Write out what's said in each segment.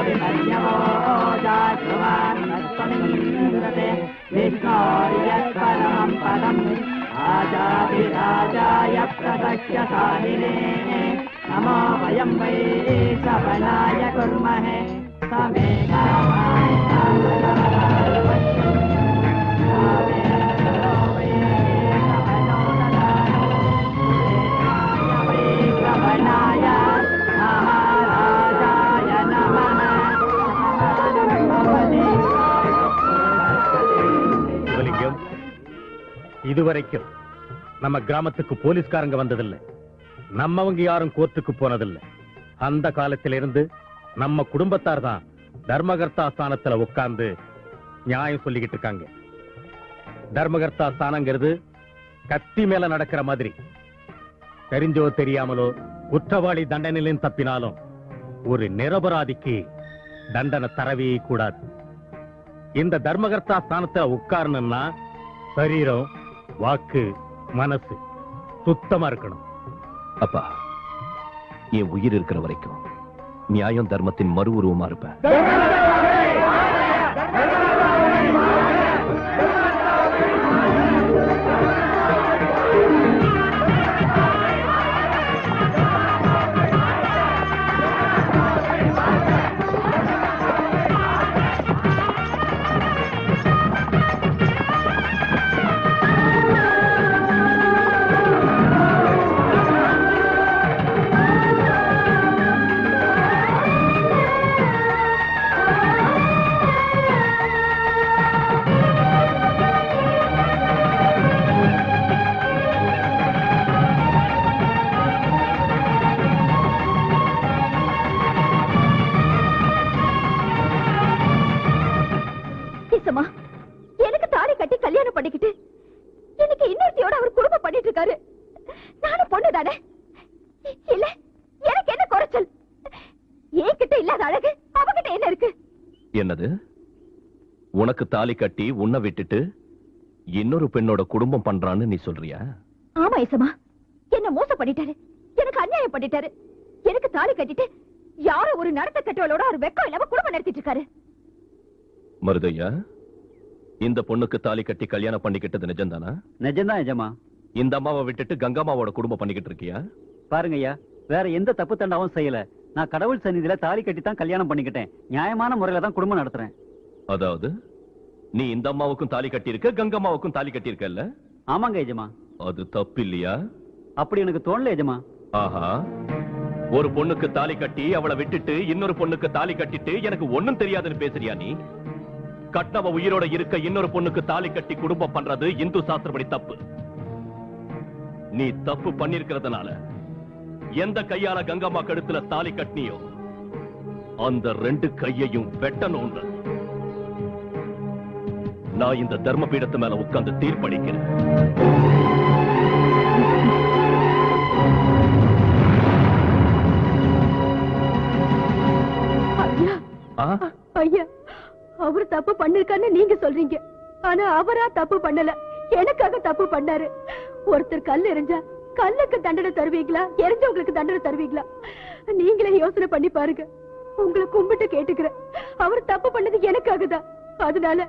विमध्यमो जातवान्नस्त्वमिन्द्रते विष्णोर्यत्परमं पदम् राजाधिराजाय प्रदक्ष्यशालिने नमो वयं वै श्रवणाय कुर्महे समे இதுவரைக்கும் நம்ம கிராமத்துக்கு போலீஸ்காரங்க வந்ததில்லை, நம்மவங்க யாரும் கோர்ட்டுக்கு போனதில்லை. அந்த காலத்திலிருந்து நம்ம குடும்பத்தார் தான் தர்மகர்த்தா ஸ்தானத்துல உட்கார்ந்து நியாயம் சொல்லிக்கிட்டு இருக்காங்க. தர்மகர்த்தா ஸ்தானங்கிறது கத்தி மேல நடக்கிற மாதிரி. தெரிஞ்சோ தெரியாமலோ குற்றவாளி தண்டனையிலும் தப்பினாலும் ஒரு நிரபராதிக்கு தண்டனை தரவே கூடாது. இந்த தர்மகர்த்தா ஸ்தானத்துல உட்காரணும்னா சரீரம், வாக்கு, மனசு சுத்தமா இருக்கணும். அப்பா, என் உயிர் இருக்கிற வரைக்கும் நியாயம் தர்மத்தின் மறு உருவமா இருப்பேன். எனக்கு தாலி கட்டி கல்யாணம் பண்ணிக்கிட்டு எனக்கு இன்னொருத்தியோட அவர் குடும்பம் பண்ணிட்டு இருக்காரு. நானும் பொண்ணுதானே, இல்ல எனக்கு என்ன குறைச்சல்? என்கிட்ட இல்லாத அழகு அவகிட்ட என்ன இருக்கு? என்னது, உனக்கு தாலி கட்டி உன்னை விட்டுட்டு இன்னொரு பெண்ணோட குடும்பம் பண்றான்னு நீ சொல்றியா? ஆமா ஏசமா, என்ன மோசம் பண்ணிட்டாரு, எனக்கு அநியாயம் பண்ணிட்டாரு. எனக்கு தாலி கட்டிட்டு யாரோ ஒரு நடத்த கட்டவளோட ஒரு வெக்கம் இல்லாம குடும்பம் நடத்திட்டு இருக்காரு. மருதையா, இந்த பொண்ணுக்கு தாலி கட்டி கல்யாணம் பண்ணிக்கிட்டது நிஜம்தானா? நிஜம்தான் எஜமா. இந்த அம்மாவை விட்டுட்டு கங்காமாவோட குடும்பம் பண்ணிக்கிட்டு இருக்கியா? பாருங்க ஐயா, வேற எந்த தப்பு தண்டாவும் செய்யல. நான் கடவுள் சந்நிதியில தாலி கட்டி தான் கல்யாணம் பண்ணிக்கிட்டேன். நியாயமான முறையில தான் குடும்பம் நடத்துறேன். அதாவது நீ இந்த அம்மாவுக்கும் தாலி கட்டி இருக்க, கங்கம்மாவுக்கும் தாலி கட்டி இருக்கல்ல? ஆமாங்க எஜமா. அது தப்பு இல்லையா? அப்படி எனக்கு தோணல எஜமா. ஆஹா, ஒரு பொண்ணுக்கு தாலி கட்டி அவளை விட்டுட்டு இன்னொரு பொண்ணுக்கு தாலி கட்டிட்டு எனக்கு ஒண்ணும் தெரியாதுன்னு பேசுறியா நீ? கட்டவ உயிரோட இருக்க இன்னொரு பொண்ணுக்கு தாலி கட்டி குடும்பம் பண்றது இந்து சாஸ்திரப்படி தப்பு. நீ தப்பு பண்ணிருக்கிறதுனால எந்த கையால கங்கம்மா கழுத்துல தாலி கட்டினியோ அந்த ரெண்டு கையையும் வெட்டணும். நான் இந்த தர்ம பீடத்து மேல உட்கார்ந்து தீர்ப்பளிக்கிறேன். ஐயா, அவர் தப்பு பண்ணிருக்கான்னு நீங்க சொல்றீங்க, ஆனா அவரா தப்பு பண்ணல, எனக்காக தப்பு பண்ணாரு. ஒருத்தர் கல் எறிஞ்சா கல்லுக்கு தண்டனை தருவீங்களா, எரிஞ்சவங்களுக்கு தண்டனை தருவீங்களா? நீங்களே யோசனை பண்ணி பாருங்க. உங்களை கும்பிட்டு கேட்டுக்கிறேன், அவர் தப்பு பண்ணது எனக்காக தான். அதனால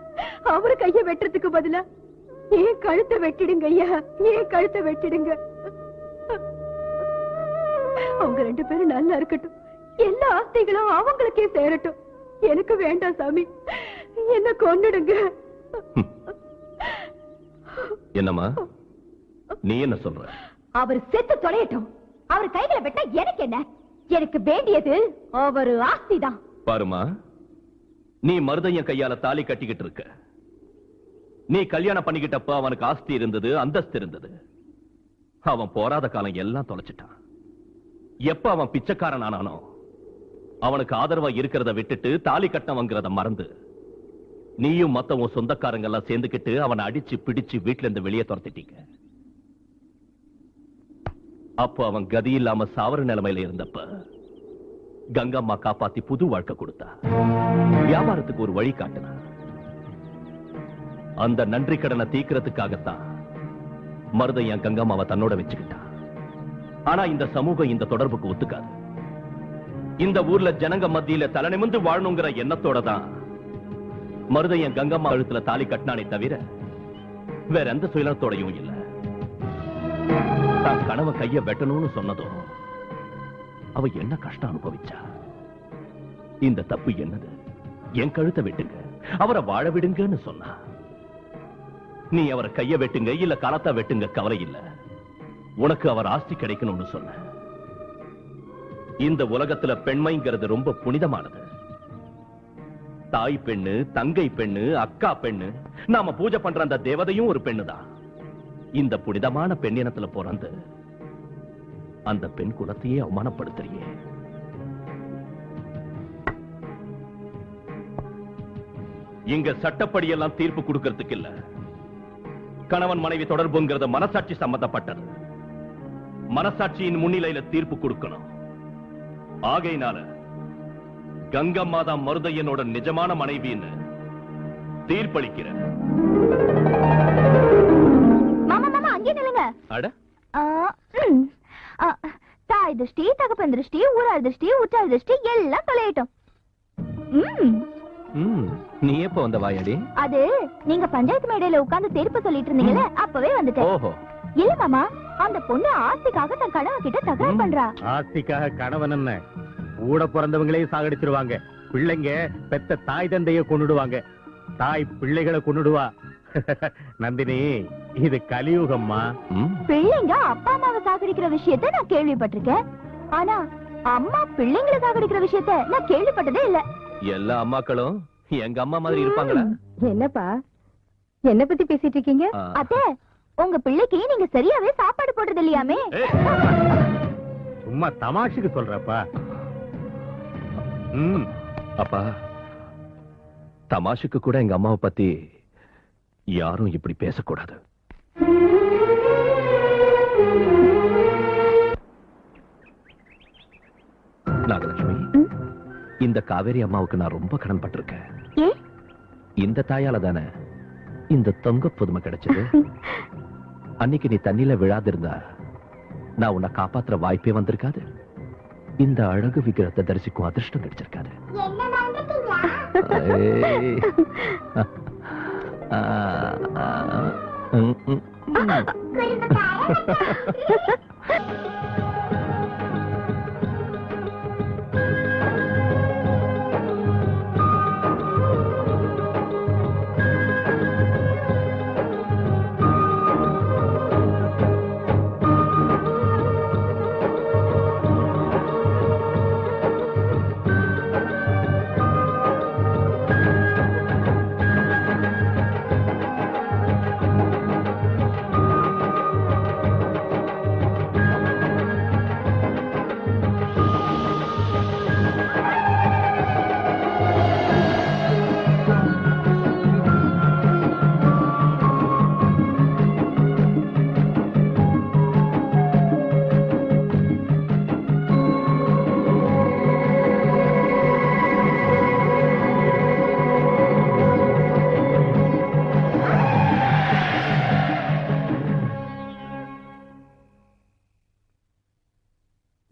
அவரு கைய வெட்டுறதுக்கு பதிலா ஏன் கழுத்தை வெட்டிடுங்க ஐயா, ஏன் கழுத்தை வெட்டிடுங்க. அவங்க ரெண்டு பேரும் நல்லா இருக்கட்டும், எல்லா ஆஸ்திகளும் அவங்களுக்கே சேரட்டும். எனக்கு வேண்டாம் சாமி, என்ன கொன்னுடுங்க. என்னம்மா நீ என்ன சொல்ற? அவர் செத்து தொலையட்டும், அவர் கைகளை வெட்டா எனக்கு என்ன? எனக்கு வேண்டியது அவர் ஆஸ்தி தான். பாருமா, நீ மருதையன் கையால தாலி கட்டிக்கிட்டு இருக்க. நீ கல்யாணம் பண்ணிக்கிட்டப்ப அவனுக்கு ஆஸ்தி இருந்தது, அந்தஸ்து இருந்தது. அவன் போராத காலம் எல்லாம் தொலைச்சிட்டான். எப்ப அவன் பிச்சைக்காரன் ஆனானோ அவனுக்கு ஆதரவா இருக்கிறத விட்டுட்டு தாலி கட்டவங்கிறத மறந்து நீயும் மத்தவன் சொந்தக்காரங்க எல்லாம் சேர்ந்துக்கிட்டு அவனை அடிச்சு பிடிச்சு வீட்டுல இருந்து வெளியே துரத்திட்டீங்க. அப்ப அவன் கதி இல்லாம சாவர நிலைமையில இருந்தப்ப கங்கம்மா காப்பாத்தி புது வாழ்க்கை கொடுத்தா, வியாபாரத்துக்கு ஒரு வழி காட்டினா. அந்த நன்றி கடனை தீக்கிறதுக்காகத்தான் மருதையன் கங்கம்மாவை தன்னோட வச்சுக்கிட்டான். ஆனா இந்த சமூகம் இந்த தொடர்புக்கு ஒத்துக்காது. இந்த ஊர்ல ஜனங்க மத்தியில தலை நிமிர்ந்து வாழணுங்கிற எண்ணத்தோட தான் மருதையன் கங்கம்மா கழுத்துல தாலி கட்டினானே தவிர வேற எந்த சுயநலத்தோடையும் இல்ல. தான் கனவை கைய வெட்டணும்னு சொன்னதும் அவ என்ன கஷ்டம் அனுபவிச்சா. இந்த தப்பு என்னது? என் கழுத்தை வெட்டுங்க, அவரை வாழ விடுங்கன்னு சொன்னா. நீ அவரை கைய வெட்டுங்க இல்ல களத்தா வெட்டுங்க, கவலை இல்ல, உனக்கு அவர் ஆஸ்தி கிடைக்கணும்னு சொன்ன. இந்த உலகத்துல பெண்மைங்கிறது ரொம்ப புனிதமானது. தாய் பெண்ணு, தங்கை பெண்ணு, அக்கா பெண்ணு, நாம பூஜை பண்ற அந்த தேவதையும் ஒரு பெண்ணுதான். இந்த புனிதமான பெண்ணினத்துல பிறந்து அந்த பெண் குலத்தையே அவமானப்படுத்துறியே. இங்க சட்டப்படி எல்லாம் தீர்ப்பு கொடுக்கிறதுக்கு இல்ல. கணவன் மனைவி தொடர்புங்கிறது மனசாட்சி சம்பந்தப்பட்டது. மனசாட்சியின் முன்னிலையில தீர்ப்பு கொடுக்கணும். ஆகையினால கங்கம்மா தான் மருதையனோட நிஜமான மனைவின்னு தீர்ப்பளிக்கிற. மாமா மாமா அங்கே நில்லுங்க. அட தாய் திருஷ்டி, தகப்பன் திருஷ்டி, ஊரார் திருஷ்டி, உற்றார் திருஷ்டி எல்லாம் தொலையிட்டோம். நீ எப்ப வந்த வாயாடி? அது நீங்க பஞ்சாயத்து மேடையில உட்கார்ந்து தீர்ப்பு சொல்லிட்டு இருந்தீங்கல்ல, அப்பவே வந்துட்டேன். ஓஹோ. இல்ல மாமா, அந்த பொண்ணு ஆஸ்திக்காக தன் கணவன் கிட்ட தகராறு பண்றா. ஆஸ்திக்காக கணவன் என்ன, கூட பிறந்தவங்களையும் சாகடிச்சிருவாங்க. பிள்ளைங்க பெத்த தாய் தந்தைய கொன்னுடுவாங்க, தாய் பிள்ளைகளை கொன்னுடுவா. நந்தினி, இது கலியுகம்மா. பிள்ளைங்க அப்பா அம்மாவை சாகடிக்கிற விஷயத்தை நான் கேள்விப்பட்டிருக்கேன். ஆனா அம்மா பிள்ளைங்களை சாகடிக்கிற விஷயத்தை நான் கேள்விப்பட்டதே இல்ல. எல்லா அம்மாக்களும் எங்க அம்மா மாதிரி இருப்பாங்களா? என்னப்பா என்ன பத்தி பேசிட்டு இருக்கீங்க? அத்தை, உங்க பிள்ளைக்கு நீங்க சரியாவே சாப்பாடு போடுறது இல்லையாமே? சும்மா தமாஷுக்கு சொல்றப்பா. அப்பா, தமாஷுக்கு கூட எங்க அம்மாவை பத்தி யாரும் இப்படி பேசக்கூடாது. நாகலட்சுமி, இந்த காவேரி அம்மாவுக்கு நான் ரொம்ப கடன் பட்டிருக்கேன். இந்த தாயால தானே இந்த தங்க புதுமை கிடைச்சது. அன்னைக்கு நீ தண்ணியில விழாதிருந்தா நான் உன்னை காப்பாத்துற வாய்ப்பே வந்திருக்காது. இந்த அழகு விக்கிரத்தை தரிசிக்கும் அதிர்ஷ்டம் கிடைச்சிருக்காது.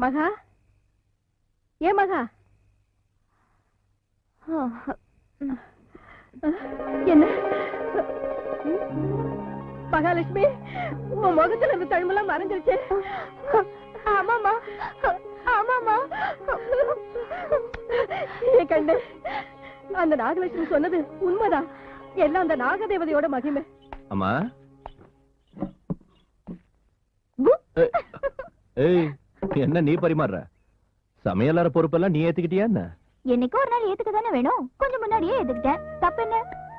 மகா, ஏ மகா, என்ன மகாலட்சுமி, உன் முகத்துல இருந்து தழும்பெல்லாம் மறைஞ்சிருச்சு. ஆமாமா ஆமாமா, கண்டு அந்த நாகலட்சுமி சொன்னது உண்மைதான். எல்லாம் அந்த நாகதேவதையோட மகிமை. அம்மா, ஏய், என்ன நீ பரிமாறுற? சமையலற பொறுப்பெல்லாம் நீ ஏத்துக்கிட்டியா என்ன? என்னைக்கு ஒரு நாள் ஏத்துக்க தானே வேணும். கொஞ்சம் முன்னாடியே ஏத்துக்கிட்டேன். தப்பு என்ன?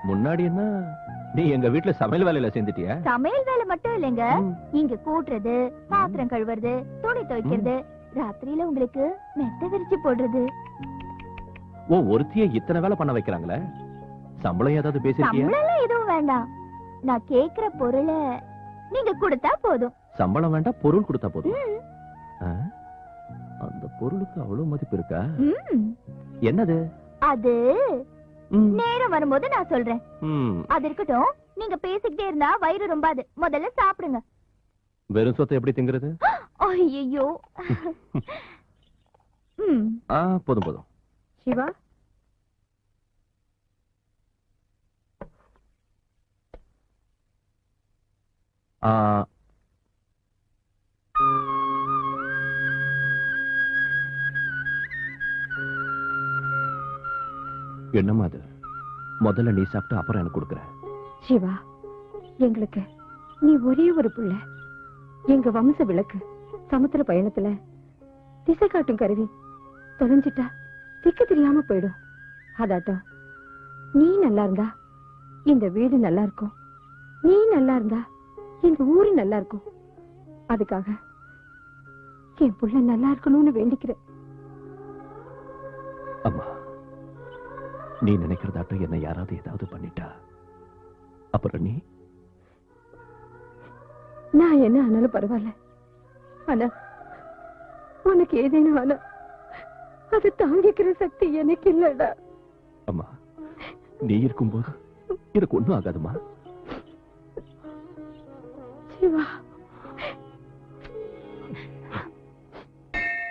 முன்னாடி என்ன, நீ எங்க வீட்டுல சமையல் வேலையில சேர்ந்துட்டியா? சமையல் வேலை மட்டும் இல்லைங்க, இங்க கூட்டுறது, பாத்திரம் கழுவுறது, துணி துவைக்கிறது, ராத்திரியில உங்களுக்கு மெத்த விரிச்சு போடுறது. ஓ, ஒருத்திய இத்தனை வேலை பண்ண வைக்கிறாங்களே, சம்பளம் ஏதாவது பேசிருக்கியா? சம்பளம் எதுவும் வேண்டாம். நான் கேக்குற பொருளை நீங்க கொடுத்தா போதும். சம்பளம் வேண்டாம், பொருள் கொடுத்தா போதும். அந்த பொருளுக்கு அவ்வளவு மதிப்பு இருக்கா? என்னது அது? நேரம் வரும்போது நான் சொல்றேன். அது இருக்கட்டும், நீங்க பேசிக்கிட்டே இருந்தா வயிறு ரொம்பாது. முதல்ல சாப்பிடுங்க. வெறும் சொத்தை எப்படி திங்கிறது? ஐயோ, ம். போதும் போதும். சிவா, ஆ, என்னம்மா அது? முதல்ல நீ சாப்பிட்டு அப்புறம் எனக்கு கொடுக்குற. சிவா, எங்களுக்கு நீ ஒரே ஒரு புள்ள. எங்க வம்ச விளக்கு. சமுத்திர பயணத்துல திசை காட்டும் கருவி தொலைஞ்சிட்டா திக்கு தெரியாம போயிடும். அதாட்டம் நீ நல்லா இருந்தா இந்த வீடு நல்லா இருக்கும், நீ நல்லா இருந்தா இந்த ஊரு நல்லா இருக்கும். அதுக்காக என் புள்ள நல்லா இருக்கணும்னு வேண்டிக்கிறேன். அம்மா, நீ நினைக்கிறதாட்டம் என்ன யாராவது ஏதாவது பண்ணிட்டா அப்புறம் நீ? நான் என்ன ஆனாலும் பரவாயில்ல, ஆனா உனக்கு ஏதேனும் ஆனா அதை தாங்கிக்கிற சக்தி எனக்கு இல்லடா. அம்மா, நீ இருக்கும்போது எனக்கு ஒண்ணும் ஆகாதுமா. சிவா,